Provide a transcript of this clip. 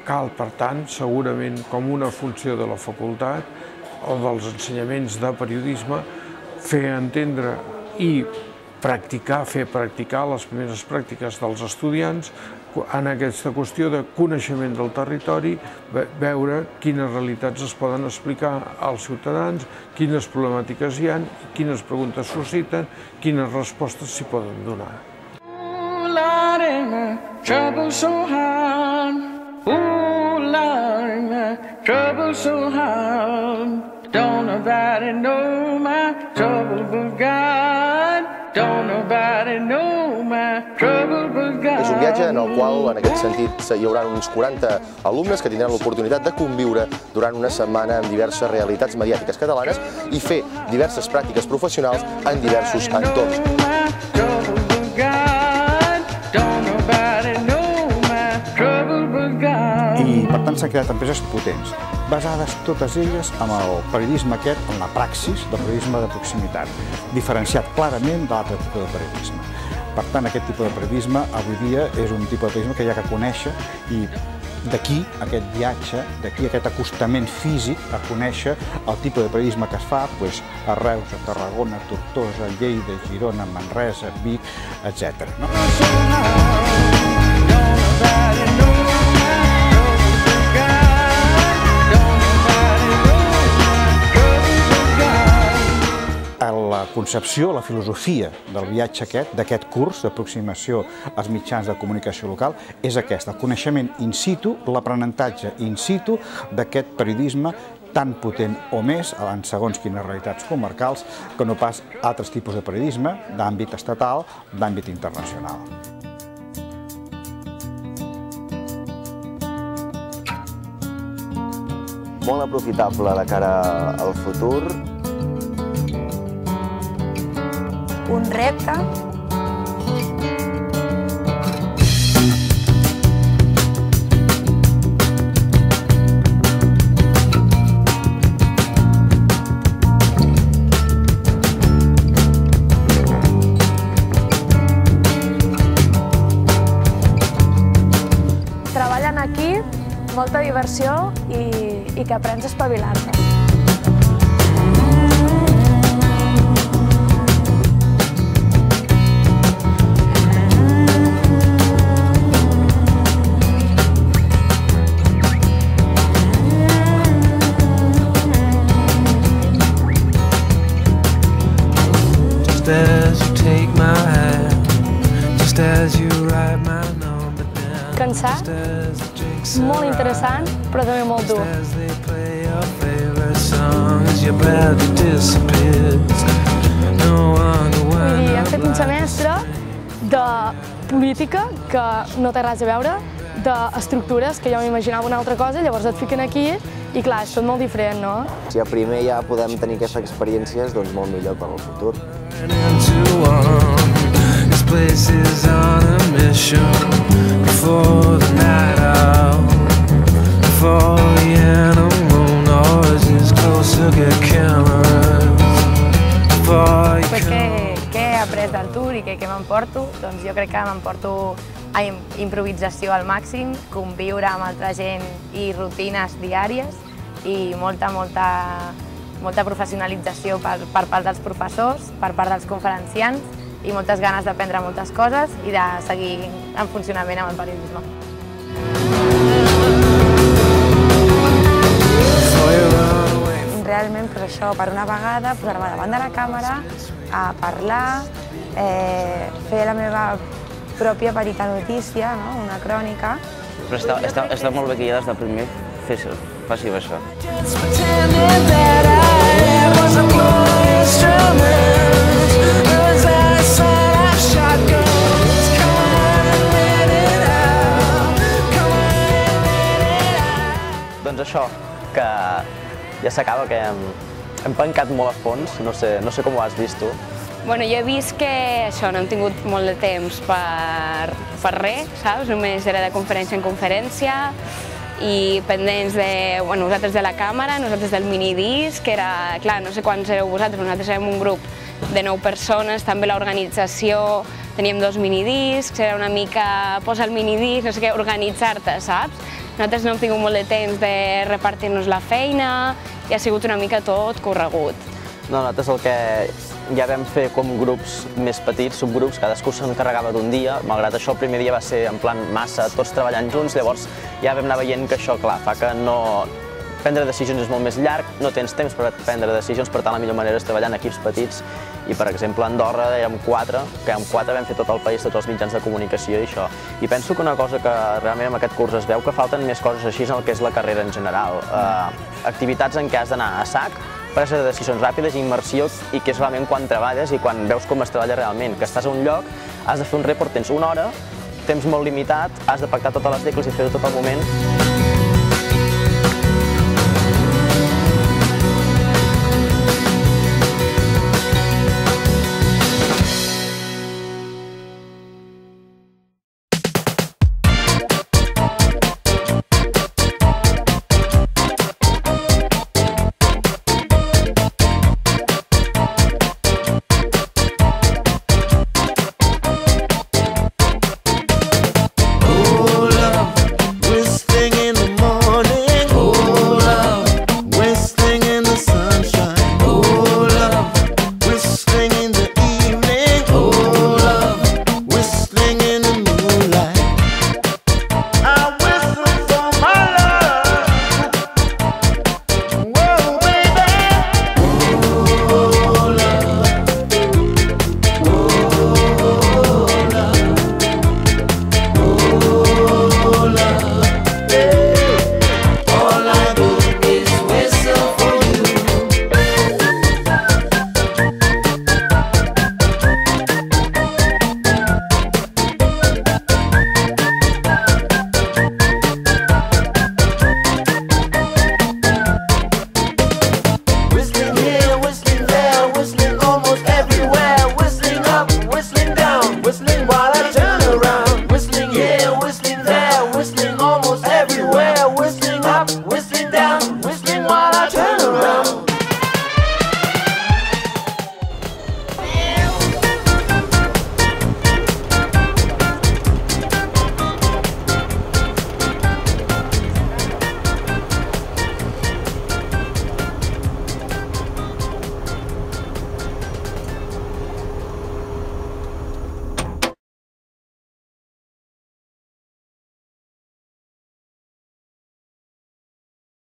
cal, per tant, segurament com una funció de la facultat o dels ensenyaments de periodisme, fer entendre i practicar, fer practicar les primeres pràctiques dels estudiants en aquesta qüestió de coneixement del territori, veure quines realitats es poden explicar als ciutadans, quines problemàtiques hi ha, quines preguntes susciten, quines respostes s'hi poden donar. És un viatge en el qual, en aquest sentit, hi haurà uns 40 alumnes que tindran l'oportunitat de conviure durant una setmana amb diverses realitats mediàtiques catalanes i fer diverses pràctiques professionals en diversos entorns. I, per tant, s'han creat empreses potents, basades totes elles en el periodisme aquest, en la praxis del periodisme de proximitat, diferenciat clarament de l'altre tipus de periodisme. Per tant, aquest tipus de periodisme avui dia és un tipus de periodisme que hi ha que conèixer i d'aquí aquest viatge, d'aquí aquest acostament físic a conèixer el tipus de periodisme que es fa a Reus, a Tarragona, a Tortosa, a Lleida, a Girona, a Manresa, a Vic, etc. La concepció, la filosofia del viatge d'aquest curs d'aproximació als mitjans de comunicació local és aquesta, el coneixement in situ, l'aprenentatge in situ d'aquest periodisme tan potent o més, en segons quines realitats comarcals, que no pas altres tipus de periodisme d'àmbit estatal, d'àmbit internacional. Molt aprofitable de cara al futur. Un repte. Treballen aquí, molta diversió i que aprens a espavilar-te. Cansat, molt interessant, però també molt dur. Vull dir, hem fet un semestre de política que no té res a veure, d'estructures que jo m'imaginava una altra cosa, llavors et fiquen aquí i clar, és tot molt diferent, no? Si a primer ja podem tenir aquestes experiències, doncs molt millor per al futur. Què he après d'Artur i què m'emporto? Doncs jo crec que m'emporto a improvisació al màxim, conviure amb altra gent i rutines diàries i molta professionalització per part dels professors, per part dels conferenciants i moltes ganes d'aprendre moltes coses i de seguir en funcionament amb el periodisme. Realment, per això, per una vegada, posar-me davant de la càmera, a parlar, fer la meva pròpia petita notícia, una crònica. Però està molt bé que ja des del primer faci això. Doncs això, que ja s'acaba, que hem pencat molt a fons, no sé com ho has vist tu. Bueno, jo he vist que això, no hem tingut molt de temps per res, saps? Només era de conferència en conferència i pendents de, bueno, nosaltres de la càmera, nosaltres del minidisc, que era, clar, no sé quants éreu vosaltres, nosaltres érem un grup de 9 persones, també l'organització, teníem 2 minidiscs, era una mica, posa el minidisc, no sé què, organitzar-te, saps? nosaltres no hem tingut molt de temps de repartir-nos la feina i ha sigut una mica tot corregut. No, nosaltres el que ja vam fer com grups més petits, subgrups, cadascú s'encarregava d'un dia, malgrat això el primer dia va ser en plan massa, tots treballant junts, llavors ja vam anar veient que això, clar, fa que no... Prendre decisions és molt més llarg, no tens temps per prendre decisions, per tant la millor manera és treballar en equips petits i, per exemple, a Andorra érem 4, que amb 4 vam fer tot el país, tots els mitjans de comunicació i això. I penso que una cosa que realment en aquest curs es veu que falten més coses així en el que és la carrera en general. Activitats en què has d'anar a sac, presa de decisions ràpides, immersió i que és realment quan treballes i quan veus com es treballa realment, que estàs a un lloc, has de fer un report, tens una hora, temps molt limitat, has de pactar totes les tecles i fer-ho tot al moment.